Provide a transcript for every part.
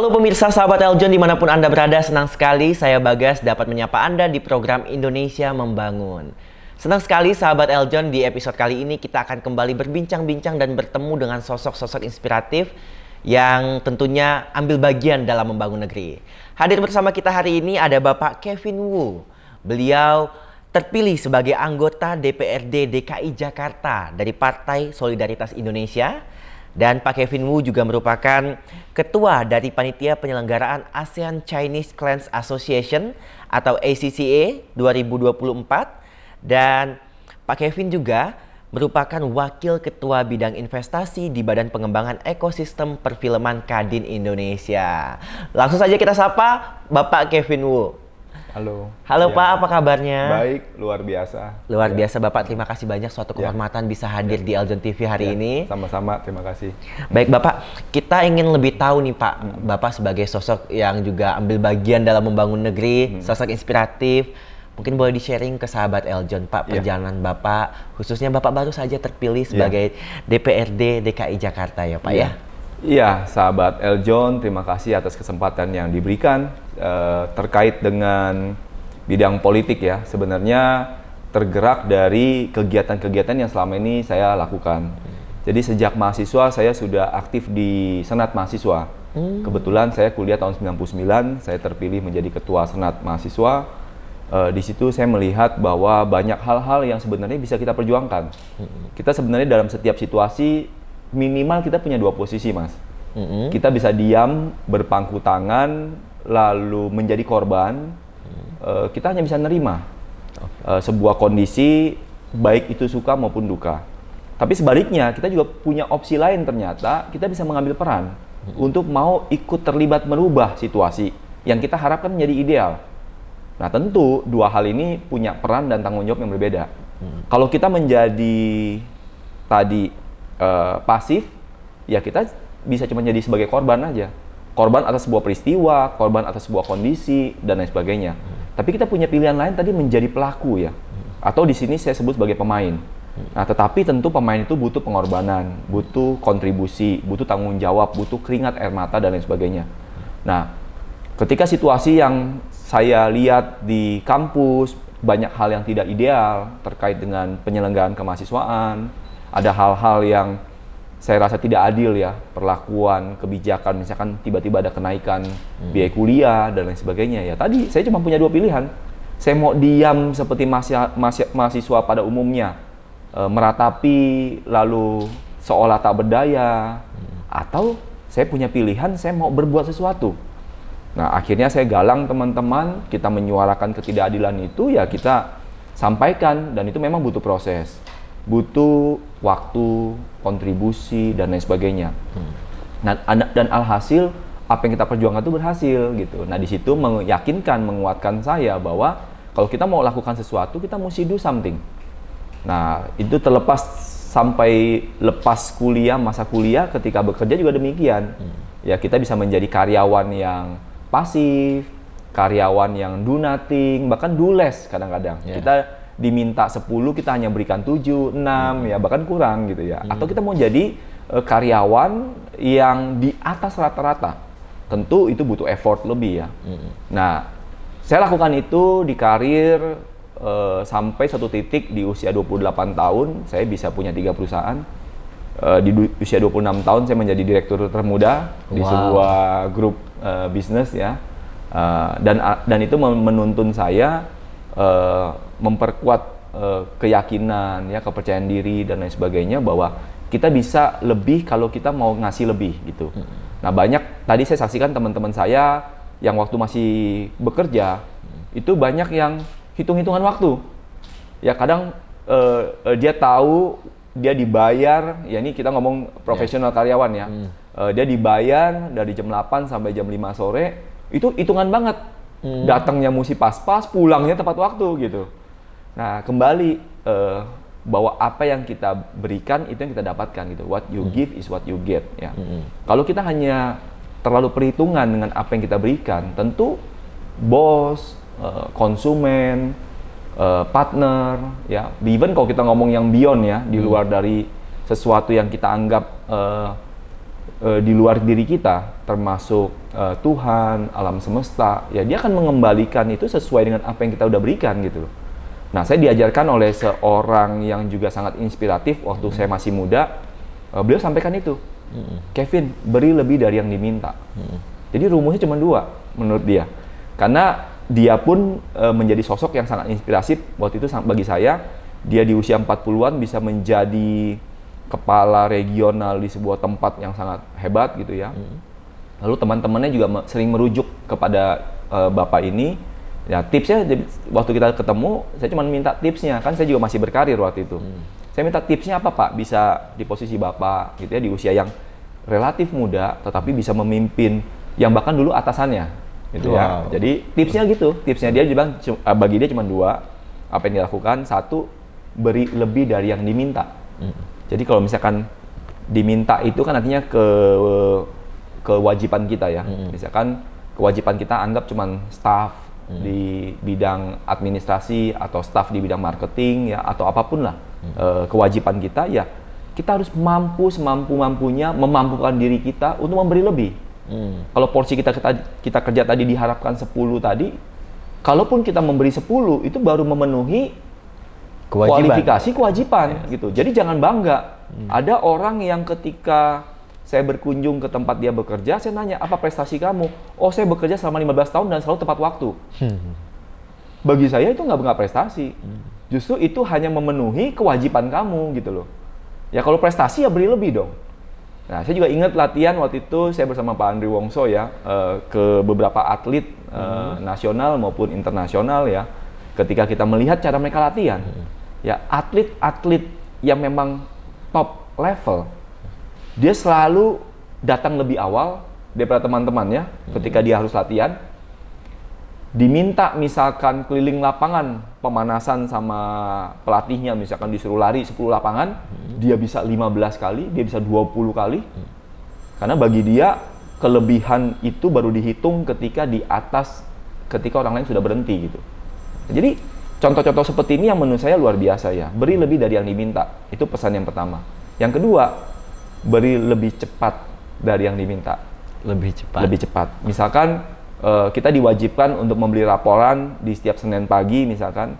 Halo pemirsa sahabat Eljon dimanapun Anda berada, senang sekali saya Bagas dapat menyapa Anda di program Indonesia Membangun. Senang sekali sahabat Eljon, di episode kali ini kita akan kembali berbincang-bincang dan bertemu dengan sosok-sosok inspiratif yang tentunya ambil bagian dalam membangun negeri. Hadir bersama kita hari ini ada Bapak Kevin Wu. Beliau terpilih sebagai anggota DPRD DKI Jakarta dari Partai Solidaritas Indonesia. Dan Pak Kevin Wu juga merupakan ketua dari Panitia Penyelenggaraan ASEAN Chinese Clans Association atau ACCA 2024. Dan Pak Kevin juga merupakan Wakil Ketua Bidang Investasi di Badan Pengembangan Ekosistem Perfilman Kadin Indonesia. Langsung saja kita sapa Bapak Kevin Wu. Halo. Halo ya. Pak, apa kabarnya? Baik, luar biasa. Luar biasa Bapak, terima kasih banyak, suatu kehormatan bisa hadir di Eljon TV hari ini. Sama-sama, terima kasih. Baik Bapak, kita ingin lebih tahu nih Pak, Bapak sebagai sosok yang juga ambil bagian dalam membangun negeri, sosok inspiratif. Mungkin boleh di-sharing ke sahabat Eljon Pak, perjalanan Bapak, khususnya Bapak baru saja terpilih sebagai DPRD DKI Jakarta ya Pak ya? Iya, sahabat Eljon, terima kasih atas kesempatan yang diberikan terkait dengan bidang politik ya. Sebenarnya tergerak dari kegiatan-kegiatan yang selama ini saya lakukan. Jadi sejak mahasiswa saya sudah aktif di Senat Mahasiswa. Kebetulan saya kuliah tahun 99, saya terpilih menjadi ketua Senat Mahasiswa. Di situ saya melihat bahwa banyak hal-hal yang sebenarnya bisa kita perjuangkan. Kita sebenarnya dalam setiap situasi minimal kita punya dua posisi, Mas. Kita bisa diam, berpangku tangan, lalu menjadi korban. Kita hanya bisa nerima sebuah kondisi, baik itu suka maupun duka. Tapi sebaliknya, kita juga punya opsi lain ternyata, kita bisa mengambil peran untuk mau ikut terlibat merubah situasi yang kita harapkan menjadi ideal. Nah tentu, dua hal ini punya peran dan tanggung jawab yang berbeda. Kalau kita menjadi tadi pasif, ya kita bisa cuma jadi sebagai korban aja. Korban atas sebuah peristiwa, korban atas sebuah kondisi, dan lain sebagainya. Tapi kita punya pilihan lain tadi menjadi pelaku ya. Atau di sini saya sebut sebagai pemain. Nah, tetapi tentu pemain itu butuh pengorbanan, butuh kontribusi, butuh tanggung jawab, butuh keringat air mata, dan lain sebagainya. Nah, ketika situasi yang saya lihat di kampus, banyak hal yang tidak ideal terkait dengan penyelenggaraan kemahasiswaan, ada hal-hal yang saya rasa tidak adil ya, perlakuan, kebijakan, misalkan tiba-tiba ada kenaikan biaya kuliah dan lain sebagainya. Ya tadi saya cuma punya dua pilihan. Saya mau diam seperti mahasiswa pada umumnya, meratapi lalu seolah tak berdaya, atau saya punya pilihan, saya mau berbuat sesuatu. Nah akhirnya saya galang teman-teman, kita menyuarakan ketidakadilan itu ya kita sampaikan, dan itu memang butuh proses. Butuh waktu, kontribusi, dan lain sebagainya. Dan alhasil apa yang kita perjuangkan itu berhasil gitu. Nah di situ meyakinkan, menguatkan saya bahwa kalau kita mau lakukan sesuatu, kita mesti do something. Nah itu terlepas sampai lepas kuliah, masa kuliah, ketika bekerja juga demikian. Ya kita bisa menjadi karyawan yang pasif, karyawan yang do nothing, bahkan do less kadang-kadang. Kita diminta 10, kita hanya berikan 7, 6, ya bahkan kurang gitu ya. Atau kita mau jadi karyawan yang di atas rata-rata. Tentu itu butuh effort lebih ya. Nah, saya lakukan itu di karir sampai satu titik di usia 28 tahun, saya bisa punya 3 perusahaan. Di usia 26 tahun saya menjadi direktur termuda di sebuah grup bisnis ya. Dan itu menuntun saya memperkuat keyakinan, ya, kepercayaan diri dan lain sebagainya, bahwa kita bisa lebih kalau kita mau ngasih lebih gitu. Nah banyak tadi saya saksikan teman-teman saya yang waktu masih bekerja itu banyak yang hitung-hitungan waktu. Ya kadang dia tahu dia dibayar, ya ini kita ngomong profesional karyawan ya. Dia dibayar dari jam 8 sampai jam 5 sore, itu hitungan banget. Datangnya mesti pas-pas, pulangnya tepat waktu gitu. Nah kembali bahwa apa yang kita berikan itu yang kita dapatkan gitu. What you give is what you get ya. Kalau kita hanya terlalu perhitungan dengan apa yang kita berikan, tentu bos, konsumen, partner ya, even kalau kita ngomong yang beyond ya, di luar dari sesuatu yang kita anggap di luar diri kita, termasuk Tuhan, alam semesta, ya dia akan mengembalikan itu sesuai dengan apa yang kita udah berikan gitu loh. Nah, saya diajarkan oleh seorang yang juga sangat inspiratif waktu saya masih muda. Beliau sampaikan itu, Kevin, beri lebih dari yang diminta. Jadi rumusnya cuma 2 menurut dia. Karena dia pun menjadi sosok yang sangat inspiratif waktu itu bagi saya. Dia di usia 40-an bisa menjadi kepala regional di sebuah tempat yang sangat hebat gitu ya. Lalu teman-temannya juga sering merujuk kepada bapak ini. Ya tipsnya waktu kita ketemu, saya cuma minta tipsnya, kan saya juga masih berkarir waktu itu. Saya minta tipsnya apa Pak, bisa di posisi bapak gitu ya, di usia yang relatif muda, tetapi bisa memimpin yang bahkan dulu atasannya, gitu ya. Jadi tipsnya gitu, tipsnya dia bilang bagi dia cuma 2, apa yang dilakukan. 1, beri lebih dari yang diminta. Jadi kalau misalkan diminta itu kan artinya kewajiban kita ya. Misalkan kewajiban kita anggap cuma staff di bidang administrasi atau staff di bidang marketing ya, atau apapun lah kewajiban kita ya, kita harus mampu semampu-mampunya memampukan diri kita untuk memberi lebih. Kalau porsi kita kerja tadi diharapkan 10 tadi, kalaupun kita memberi 10 itu baru memenuhi kualifikasi kewajiban gitu. Jadi jangan bangga. Ada orang yang ketika saya berkunjung ke tempat dia bekerja, saya nanya, apa prestasi kamu? Oh, saya bekerja selama 15 tahun dan selalu tepat waktu. Bagi saya itu nggak prestasi. Justru itu hanya memenuhi kewajiban kamu gitu loh. Ya kalau prestasi ya beri lebih dong. Nah, saya juga ingat latihan waktu itu saya bersama Pak Andri Wongso ya, ke beberapa atlet nasional maupun internasional ya. Ketika kita melihat cara mereka latihan, ya atlet-atlet yang memang top level, dia selalu datang lebih awal daripada teman-temannya ketika dia harus latihan. Diminta misalkan keliling lapangan, pemanasan sama pelatihnya, misalkan disuruh lari 10 lapangan, dia bisa 15 kali, dia bisa 20 kali. Karena bagi dia, kelebihan itu baru dihitung ketika di atas, ketika orang lain sudah berhenti gitu. Jadi, contoh-contoh seperti ini yang menurut saya luar biasa ya. Beri lebih dari yang diminta, itu pesan yang pertama. Yang kedua, beri lebih cepat dari yang diminta. Lebih cepat. Misalkan kita diwajibkan untuk membeli laporan di setiap Senin pagi misalkan.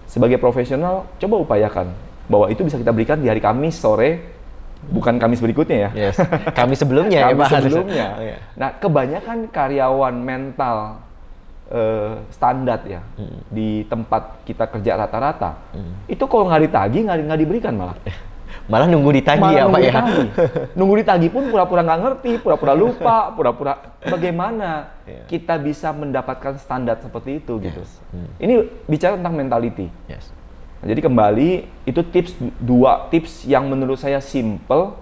Sebagai profesional, coba upayakan bahwa itu bisa kita berikan di hari Kamis sore, bukan Kamis berikutnya ya. Yes. Kamis sebelumnya. Kamis sebelumnya. Nah, kebanyakan karyawan mental standar ya di tempat kita kerja rata-rata, itu kalau nggak ditagih nggak diberikan malah nunggu ditagih ya Pak ya. Nunggu ditagih pun pura-pura nggak ngerti, pura-pura lupa, pura-pura bagaimana kita bisa mendapatkan standar seperti itu gitu. Ini bicara tentang mentality. Nah, jadi kembali itu dua tips yang menurut saya simple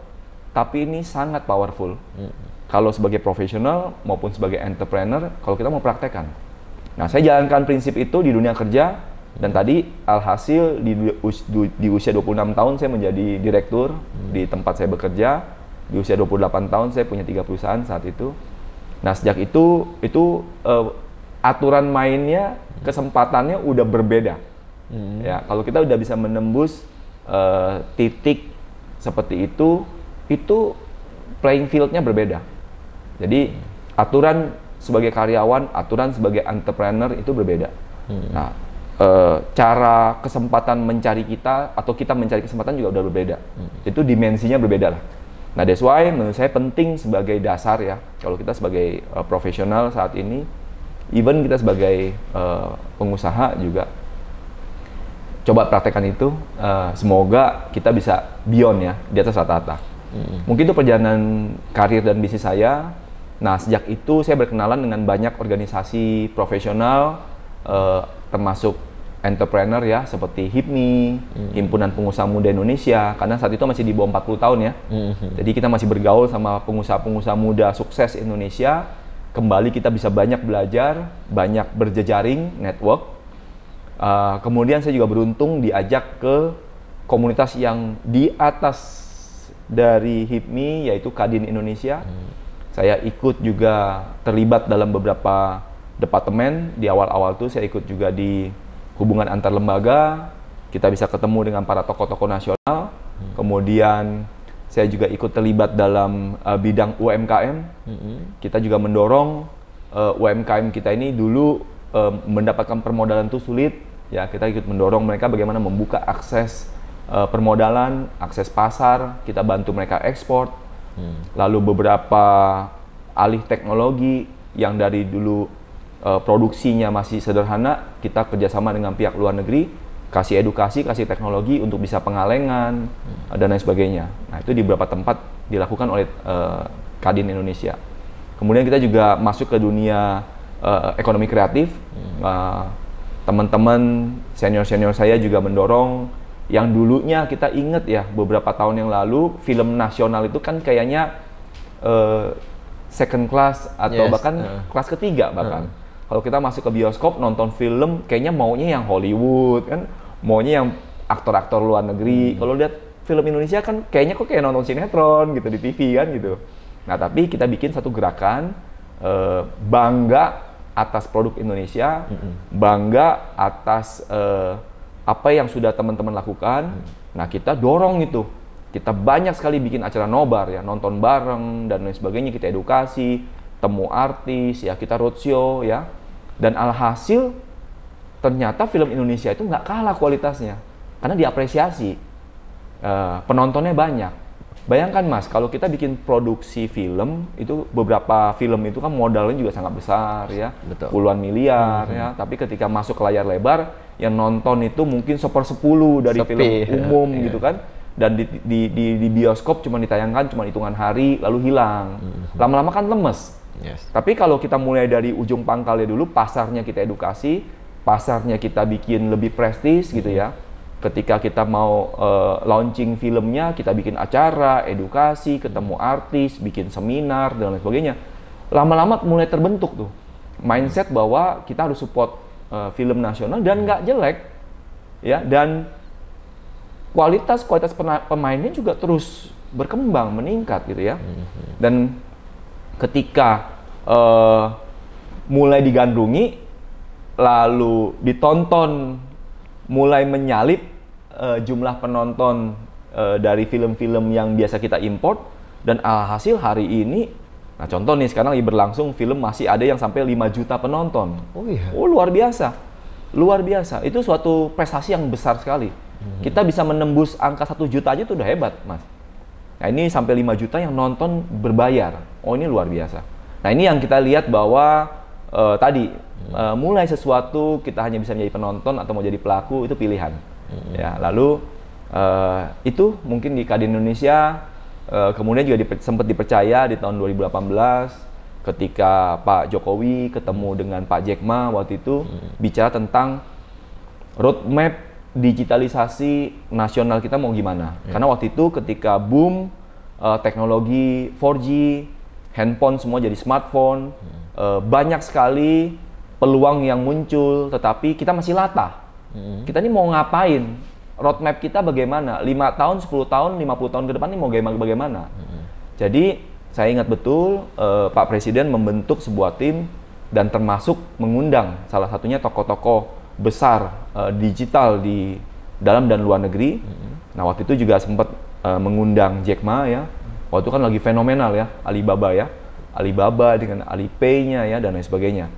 tapi ini sangat powerful. Kalau sebagai profesional maupun sebagai entrepreneur, kalau kita mau praktekkan. Nah, saya jalankan prinsip itu di dunia kerja. Dan tadi alhasil di usia 26 tahun saya menjadi direktur di tempat saya bekerja. Di usia 28 tahun saya punya 3 perusahaan saat itu. Nah, sejak itu aturan mainnya, kesempatannya udah berbeda. Ya, kalau kita udah bisa menembus titik seperti itu playing field-nya berbeda. Jadi aturan sebagai karyawan, aturan sebagai entrepreneur itu berbeda. Nah, cara kesempatan mencari kita atau kita mencari kesempatan juga udah berbeda. Itu dimensinya berbeda lah. Nah, that's why menurut saya penting sebagai dasar ya, kalau kita sebagai profesional saat ini, even kita sebagai pengusaha juga, coba praktekkan itu. Semoga kita bisa beyond ya, di atas rata-rata. Mungkin itu perjalanan karir dan bisnis saya. Nah, sejak itu saya berkenalan dengan banyak organisasi profesional, termasuk entrepreneur ya, seperti HIPMI, Himpunan Pengusaha Muda Indonesia, karena saat itu masih di bawah 40 tahun ya. Jadi kita masih bergaul sama pengusaha-pengusaha muda sukses Indonesia. Kembali kita bisa banyak belajar, banyak berjejaring, network. Kemudian saya juga beruntung diajak ke komunitas yang di atas dari HIPMI, yaitu Kadin Indonesia. Saya ikut juga terlibat dalam beberapa departemen. Di awal-awal tuh saya ikut juga di hubungan antar lembaga, kita bisa ketemu dengan para tokoh-tokoh nasional. Kemudian Saya juga ikut terlibat dalam bidang UMKM. Kita juga mendorong UMKM kita ini dulu mendapatkan permodalan itu sulit. Ya, kita ikut mendorong mereka bagaimana membuka akses permodalan, akses pasar. Kita bantu mereka ekspor. Lalu beberapa alih teknologi yang dari dulu produksinya masih sederhana, kita kerjasama dengan pihak luar negeri, kasih edukasi, kasih teknologi untuk bisa pengalengan dan lain sebagainya. Nah, itu di beberapa tempat dilakukan oleh Kadin Indonesia. Kemudian kita juga masuk ke dunia ekonomi kreatif. Teman-teman senior-senior saya juga mendorong yang dulunya kita ingat ya, beberapa tahun yang lalu film nasional itu kan kayaknya second class atau bahkan kelas ketiga bahkan. Kalau kita masuk ke bioskop nonton film, kayaknya maunya yang Hollywood kan, maunya yang aktor-aktor luar negeri. Kalau lihat film Indonesia kan kayaknya kok kayak nonton sinetron gitu di TV kan gitu. Nah, tapi kita bikin satu gerakan bangga atas produk Indonesia, bangga atas apa yang sudah teman-teman lakukan. Nah, kita dorong itu. Kita banyak sekali bikin acara nobar ya, nonton bareng dan lain sebagainya, kita edukasi, temu artis ya, kita roadshow ya. Dan alhasil ternyata film Indonesia itu nggak kalah kualitasnya karena diapresiasi, penontonnya banyak. Bayangkan Mas, kalau kita bikin produksi film itu, beberapa film itu kan modalnya juga sangat besar ya, puluhan miliar ya. Tapi ketika masuk ke layar lebar, yang nonton itu mungkin 1/10 dari film umum gitu kan. Dan di bioskop cuma ditayangkan cuma hitungan hari lalu hilang. Lama-lama kan lemes. Tapi kalau kita mulai dari ujung pangkalnya dulu, pasarnya kita edukasi, pasarnya kita bikin lebih prestis gitu ya. Ketika kita mau launching filmnya, kita bikin acara, edukasi, ketemu artis, bikin seminar dan lain sebagainya. Lama-lama mulai terbentuk tuh mindset bahwa kita harus support film nasional dan nggak jelek ya, dan kualitas pemainnya juga terus berkembang, meningkat gitu ya. Dan ketika mulai digandrungi, lalu ditonton, mulai menyalip jumlah penonton dari film-film yang biasa kita import, dan alhasil hari ini, nah contoh nih sekarang lagi berlangsung film masih ada yang sampai 5 juta penonton. Oh luar biasa, luar biasa. Itu suatu prestasi yang besar sekali. Kita bisa menembus angka 1 juta aja itu udah hebat Mas. Nah ini sampai 5 juta yang nonton berbayar. Oh ini luar biasa. Nah ini yang kita lihat bahwa tadi mulai sesuatu kita hanya bisa menjadi penonton atau mau jadi pelaku, itu pilihan. Ya, lalu itu mungkin di Kadin Indonesia kemudian juga sempat dipercaya di tahun 2018 ketika Pak Jokowi ketemu dengan Pak Jack Ma waktu itu bicara tentang roadmap digitalisasi nasional kita mau gimana. Karena waktu itu ketika boom teknologi 4G, handphone semua jadi smartphone, banyak sekali peluang yang muncul, tetapi kita masih latah. Kita ini mau ngapain? Roadmap kita bagaimana? 5 tahun, 10 tahun, 50 tahun ke depan ini mau bagaimana? Jadi saya ingat betul Pak Presiden membentuk sebuah tim dan termasuk mengundang salah satunya tokoh-tokoh besar digital di dalam dan luar negeri. Nah waktu itu juga sempat mengundang Jack Ma ya. Waktu itu kan lagi fenomenal ya, Alibaba ya. Alibaba dengan Alipay-nya ya dan lain sebagainya.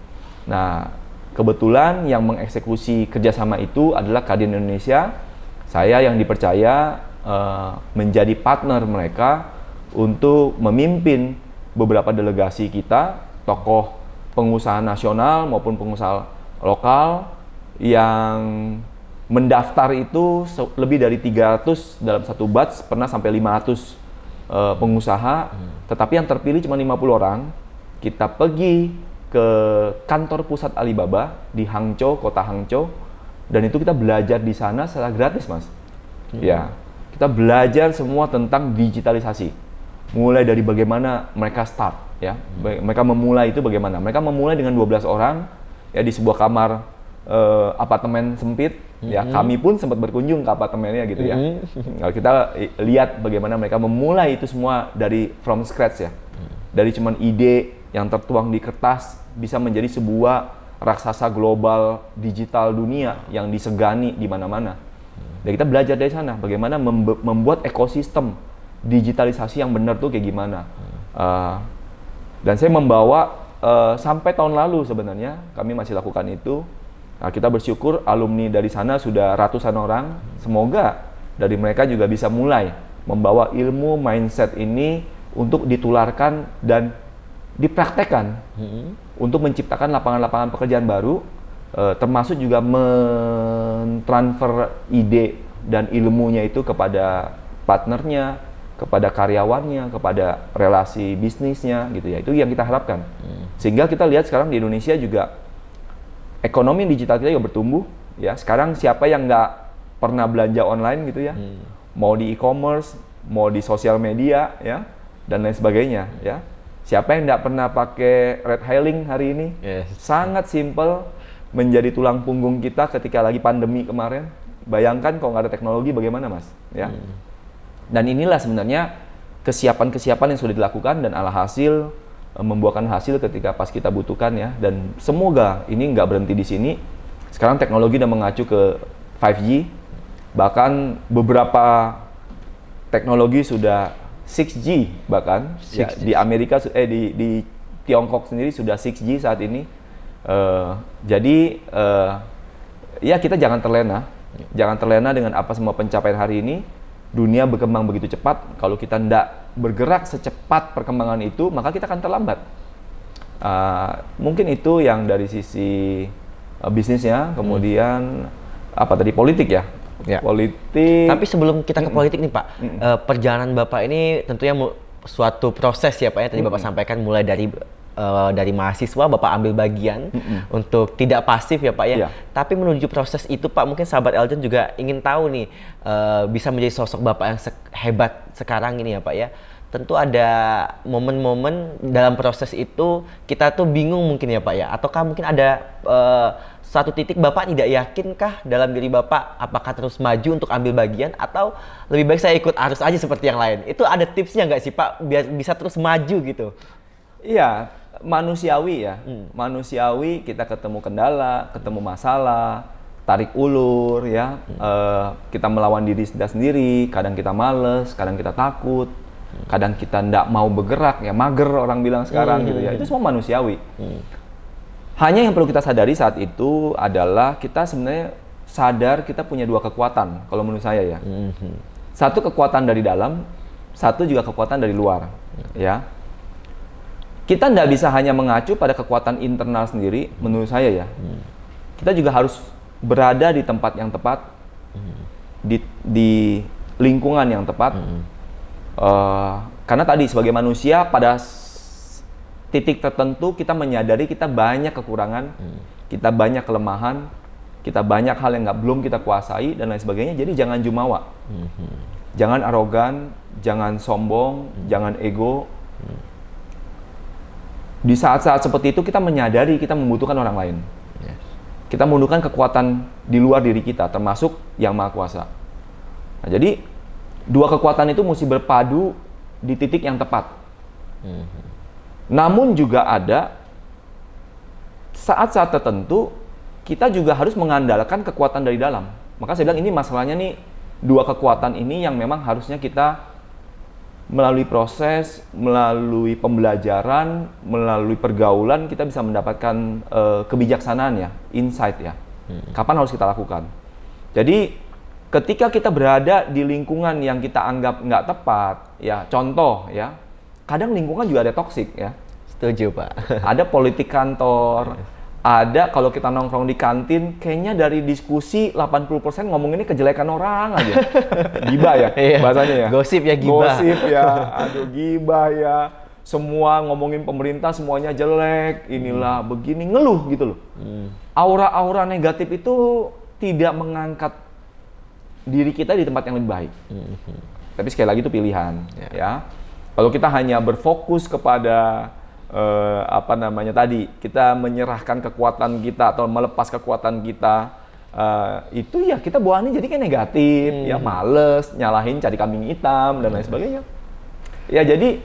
Nah, kebetulan yang mengeksekusi kerjasama itu adalah Kadin Indonesia. Saya yang dipercaya menjadi partner mereka untuk memimpin beberapa delegasi kita, tokoh pengusaha nasional maupun pengusaha lokal yang mendaftar itu lebih dari 300 dalam satu batch, pernah sampai 500 pengusaha, tetapi yang terpilih cuma 50 orang. Kita pergi ke kantor pusat Alibaba di Hangzhou, kota Hangzhou, dan itu kita belajar di sana secara gratis Mas. Ya, kita belajar semua tentang digitalisasi, mulai dari bagaimana mereka start ya, mereka memulai itu bagaimana. Mereka memulai dengan 12 orang ya di sebuah kamar apartemen sempit ya, kami pun sempat berkunjung ke apartemennya gitu ya. Kalau kita lihat bagaimana mereka memulai itu semua dari from scratch ya, dari cuman ide yang tertuang di kertas bisa menjadi sebuah raksasa global digital dunia yang disegani di mana-mana. Dan kita belajar dari sana bagaimana membuat ekosistem digitalisasi yang benar tuh kayak gimana. Dan saya membawa sampai tahun lalu sebenarnya kami masih lakukan itu. Nah, kita bersyukur alumni dari sana sudah ratusan orang. Semoga dari mereka juga bisa mulai membawa ilmu mindset ini untuk ditularkan dan dipraktekkan untuk menciptakan lapangan-lapangan pekerjaan baru, termasuk juga mentransfer ide dan ilmunya itu kepada partnernya, kepada karyawannya, kepada relasi bisnisnya gitu ya. Itu yang kita harapkan. Sehingga kita lihat sekarang di Indonesia juga ekonomi digital kita juga bertumbuh ya. Sekarang siapa yang nggak pernah belanja online gitu ya, mau di e-commerce, mau di sosial media ya, dan lain sebagainya ya. Siapa yang nggak pernah pakai ride hailing hari ini? Sangat simple, menjadi tulang punggung kita ketika lagi pandemi kemarin. Bayangkan kalau nggak ada teknologi bagaimana, Mas? Ya. Dan inilah sebenarnya kesiapan-kesiapan yang sudah dilakukan dan alhasil membuahkan hasil ketika pas kita butuhkan ya. Dan semoga ini nggak berhenti di sini. Sekarang teknologi udah mengacu ke 5G, bahkan beberapa teknologi sudah 6G bahkan 6G. Ya, di Amerika di Tiongkok sendiri sudah 6G saat ini. Jadi ya kita jangan terlena dengan apa semua pencapaian hari ini. Dunia berkembang begitu cepat, kalau kita tidak bergerak secepat perkembangan itu, maka kita akan terlambat. Mungkin itu yang dari sisi bisnisnya, kemudian apa tadi, politik ya? Politik. Tapi sebelum kita ke politik nih Pak, perjalanan Bapak ini tentunya suatu proses ya Pak ya, tadi Bapak sampaikan mulai dari mahasiswa Bapak ambil bagian untuk tidak pasif ya Pak ya. Tapi menuju proses itu Pak, mungkin sahabat Eljon juga ingin tahu nih, bisa menjadi sosok Bapak yang hebat sekarang ini ya Pak ya. Tentu ada momen-momen dalam proses itu kita tuh bingung mungkin ya Pak ya. Ataukah mungkin ada satu titik Bapak tidak yakinkah dalam diri Bapak apakah terus maju untuk ambil bagian atau lebih baik saya ikut arus aja seperti yang lain. Itu ada tipsnya nggak sih Pak biar bisa terus maju gitu? Iya, manusiawi ya. Manusiawi, kita ketemu kendala, ketemu masalah, tarik ulur ya. Kita melawan diri kita sendiri, kadang kita males, kadang kita takut, kadang kita ndak mau bergerak ya, mager orang bilang sekarang gitu ya. Itu semua manusiawi. Hanya yang perlu kita sadari saat itu adalah kita sebenarnya sadar kita punya dua kekuatan kalau menurut saya ya. Satu kekuatan dari dalam, satu juga kekuatan dari luar ya. Kita nggak bisa hanya mengacu pada kekuatan internal sendiri, menurut saya ya. Kita juga harus berada di tempat yang tepat, di lingkungan yang tepat. Karena tadi sebagai manusia pada titik tertentu kita menyadari kita banyak kekurangan, kita banyak kelemahan, kita banyak hal yang belum kita kuasai dan lain sebagainya. Jadi jangan jumawa, jangan arogan, jangan sombong, jangan ego. Di saat-saat seperti itu kita menyadari kita membutuhkan orang lain. Kita membutuhkan kekuatan di luar diri kita, termasuk Yang Maha Kuasa. Nah, jadi dua kekuatan itu mesti berpadu di titik yang tepat. Namun juga ada saat-saat tertentu kita juga harus mengandalkan kekuatan dari dalam. Maka saya bilang ini masalahnya nih, dua kekuatan ini yang memang harusnya kita melalui proses, melalui pembelajaran, melalui pergaulan kita bisa mendapatkan kebijaksanaan ya, insight ya. Kapan harus kita lakukan? Jadi ketika kita berada di lingkungan yang kita anggap nggak tepat, ya contoh ya, kadang lingkungan juga ada toksik ya. Setuju Pak. Ada politik kantor, ada kalau kita nongkrong di kantin, kayaknya dari diskusi 80% ngomonginnya kejelekan orang aja. Gibah ya bahasanya ya. Gosip ya, gibah. Gosip ya, aduh gibah ya. Semua ngomongin pemerintah semuanya jelek, inilah begini, ngeluh gitu loh. Aura-aura negatif itu tidak mengangkat diri kita di tempat yang lebih baik. Tapi sekali lagi itu pilihan ya. Kalau kita hanya berfokus kepada tadi kita menyerahkan kekuatan kita atau melepas kekuatan kita, itu ya kita bawaannya jadi kayak negatif, ya males, nyalahin, cari kambing hitam dan lain sebagainya. Ya jadi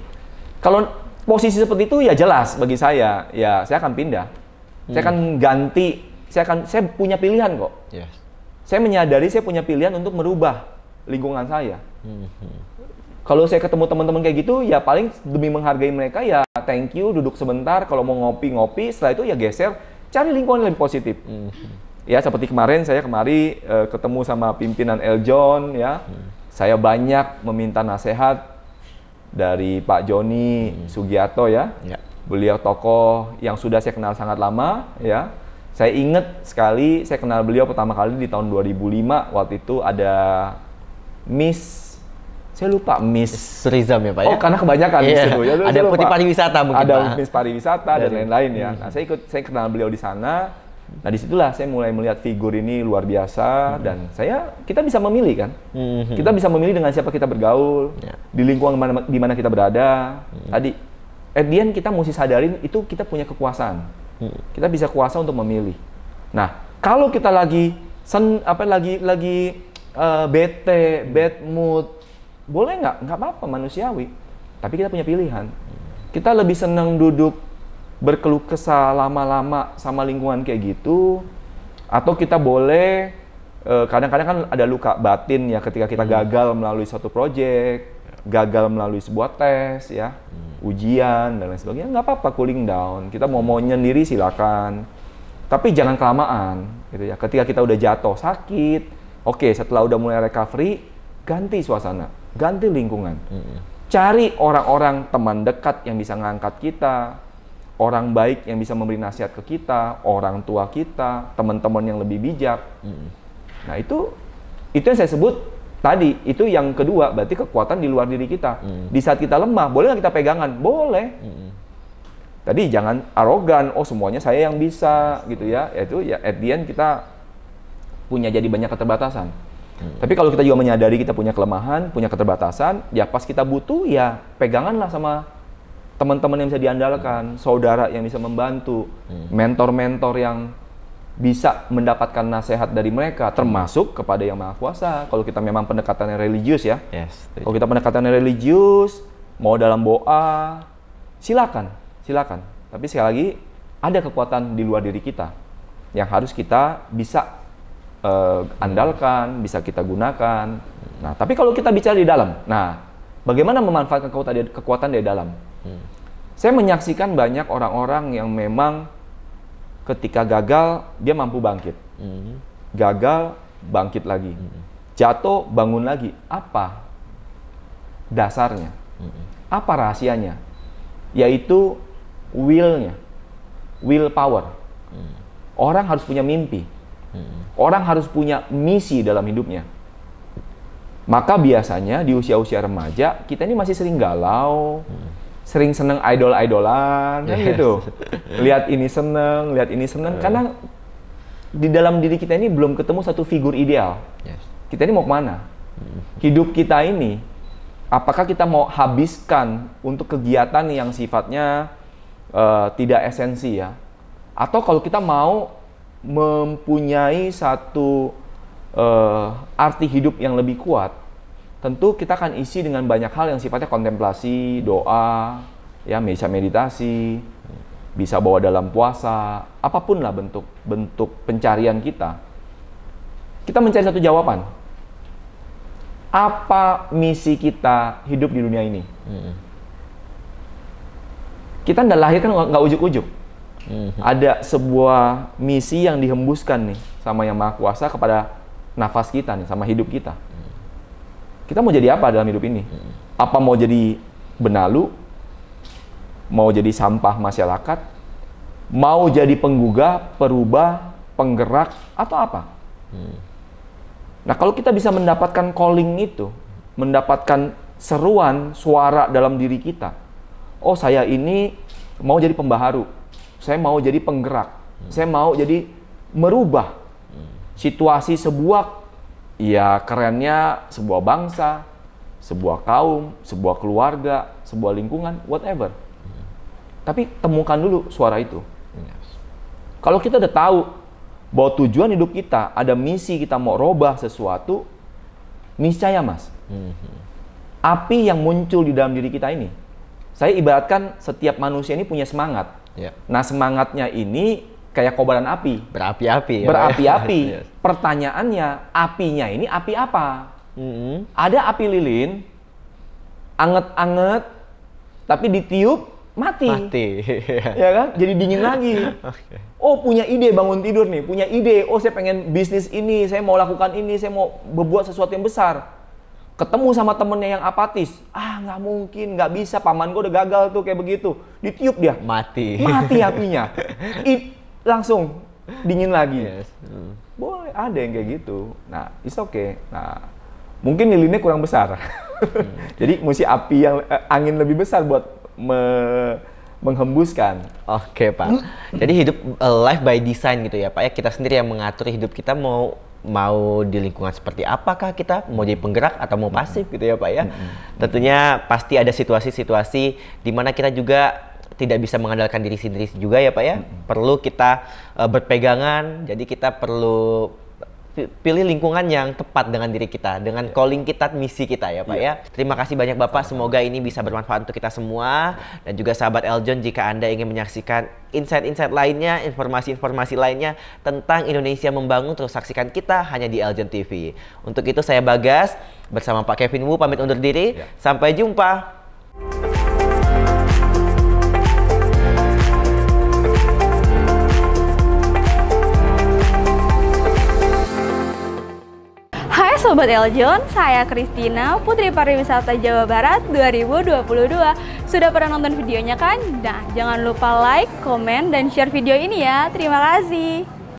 kalau posisi seperti itu ya jelas bagi saya, ya saya akan pindah, saya akan ganti, saya punya pilihan kok. Saya menyadari saya punya pilihan untuk merubah lingkungan saya. Kalau saya ketemu teman-teman kayak gitu, ya paling demi menghargai mereka ya thank you, duduk sebentar. Kalau mau ngopi-ngopi, setelah itu ya geser, cari lingkungan yang lebih positif. Ya seperti kemarin saya ketemu sama pimpinan Eljon ya. Saya banyak meminta nasihat dari Pak Joni Sugiarto ya. Beliau tokoh yang sudah saya kenal sangat lama ya. Saya ingat sekali saya kenal beliau pertama kali di tahun 2005. Waktu itu ada saya lupa Miss Tourism ya Pak ya? Oh karena kebanyakan Miss itu. Ya, ada putih pariwisata mungkin ada Pak. Miss pariwisata dan lain-lain ya. Nah saya kenal beliau di sana. Nah disitulah saya mulai melihat figur ini luar biasa dan kita bisa memilih kan. Kita bisa memilih dengan siapa kita bergaul, di lingkungan di mana kita berada. Tadi, at the end kita mesti sadarin itu kita punya kekuasaan. Kita bisa kuasa untuk memilih. Nah kalau kita lagi bete, bad mood, boleh nggak apa-apa, manusiawi. Tapi kita punya pilihan. Kita lebih senang duduk berkeluh kesah lama-lama sama lingkungan kayak gitu, atau kita boleh kadang-kadang kan ada luka batin ya ketika kita gagal melalui suatu proyek, gagal melalui sebuah tes ya, ujian dan lain sebagainya, nggak apa-apa, cooling down. Kita mau nyendiri silakan, tapi jangan kelamaan gitu ya. Ketika kita udah jatuh sakit, oke, setelah udah mulai recovery, ganti suasana, ganti lingkungan, cari orang-orang teman dekat yang bisa ngangkat kita, orang baik yang bisa memberi nasihat ke kita, orang tua kita, teman-teman yang lebih bijak. Nah itu yang saya sebut tadi, itu yang kedua, berarti kekuatan di luar diri kita. Di saat kita lemah, boleh nggak kita pegangan? Boleh. Tadi jangan arogan, oh semuanya saya yang bisa gitu ya. Itu ya at the end kita punya jadi banyak keterbatasan. Tapi kalau kita juga menyadari kita punya kelemahan, punya keterbatasan, ya pas kita butuh ya peganganlah sama teman-teman yang bisa diandalkan, saudara yang bisa membantu, mentor-mentor yang bisa mendapatkan nasihat dari mereka, termasuk kepada Yang Maha Kuasa. Kalau kita memang pendekatannya religius ya, kalau kita pendekatannya religius, mau dalam doa, silakan. Tapi sekali lagi, ada kekuatan di luar diri kita yang harus kita bisa andalkan, bisa kita gunakan. Nah, tapi kalau kita bicara di dalam, nah, bagaimana memanfaatkan kekuatan dari dalam? Saya menyaksikan banyak orang-orang yang memang ketika gagal, dia mampu bangkit. Gagal, bangkit lagi. Jatuh, bangun lagi. Apa dasarnya? Apa rahasianya? Yaitu will-nya. Willpower. Orang harus punya mimpi. Orang harus punya misi dalam hidupnya. Maka biasanya di usia-usia remaja, kita ini masih sering galau, sering seneng idol-idolan, kan gitu. Lihat ini seneng, karena di dalam diri kita ini belum ketemu satu figur ideal. Kita ini mau kemana? Hidup kita ini, apakah kita mau habiskan untuk kegiatan yang sifatnya tidak esensi ya? Atau kalau kita mau mempunyai satu arti hidup yang lebih kuat, tentu kita akan isi dengan banyak hal yang sifatnya kontemplasi, doa, ya meditasi, bisa bawa dalam puasa, apapun lah bentuk pencarian kita. Kita mencari satu jawaban. Apa misi kita hidup di dunia ini? Kita nggak lahir kan nggak ujuk-ujuk. Ada sebuah misi yang dihembuskan nih sama Yang Maha Kuasa kepada nafas kita nih, sama hidup kita. Kita mau jadi apa dalam hidup ini? Apa mau jadi benalu? Mau jadi sampah masyarakat? Mau jadi penggugah, perubah, penggerak, atau apa? Nah, kalau kita bisa mendapatkan calling itu, mendapatkan seruan, suara dalam diri kita. Oh, saya ini mau jadi pembaharu. Saya mau jadi penggerak. Saya mau jadi merubah situasi sebuah, ya kerennya sebuah bangsa, sebuah kaum, sebuah keluarga, sebuah lingkungan, whatever. Tapi temukan dulu suara itu. Kalau kita udah tahu bahwa tujuan hidup kita, ada misi kita mau robah sesuatu, niscaya Mas, api yang muncul di dalam diri kita ini, saya ibaratkan setiap manusia ini punya semangat. Nah, semangatnya ini kayak kobaran api. Berapi-api. Ya, berapi-api. Yes. Pertanyaannya, apinya ini api apa? Ada api lilin, anget-anget, tapi ditiup mati. Ya kan? Jadi dingin lagi. Oh, punya ide bangun tidur nih, punya ide. Oh, saya pengen bisnis ini, saya mau lakukan ini, saya mau berbuat sesuatu yang besar. Ketemu sama temennya yang apatis. Ah, nggak mungkin, nggak bisa. Paman gue udah gagal tuh kayak begitu. Ditiup dia. Mati apinya. Langsung dingin lagi. Yes. Boleh, ada yang kayak gitu. Nah, it's okay. Nah, mungkin lilinnya kurang besar. Jadi mesti api yang angin lebih besar buat menghembuskan. Oke, Pak. Jadi hidup life by design gitu ya, Pak ya. Kita sendiri yang mengatur hidup kita mau di lingkungan seperti apakah kita mau jadi penggerak atau mau pasif gitu ya, Pak ya. Tentunya pasti ada situasi-situasi di mana kita juga tidak bisa mengandalkan diri sendiri juga ya, Pak ya. Perlu kita berpegangan. Jadi kita perlu pilih lingkungan yang tepat dengan diri kita, dengan calling kita, misi kita ya Pak ya. Terima kasih banyak Bapak, semoga ini bisa bermanfaat untuk kita semua. Dan juga sahabat Eljon, jika Anda ingin menyaksikan insight-insight lainnya, informasi-informasi lainnya tentang Indonesia Membangun, terus saksikan kita hanya di Eljon TV. Untuk itu saya Bagas, bersama Pak Kevin Wu pamit undur diri. Sampai jumpa. Sobat Eljon, saya Kristina, Putri Pariwisata Jawa Barat 2022. Sudah pernah nonton videonya kan? Nah, jangan lupa like, komen, dan share video ini ya. Terima kasih.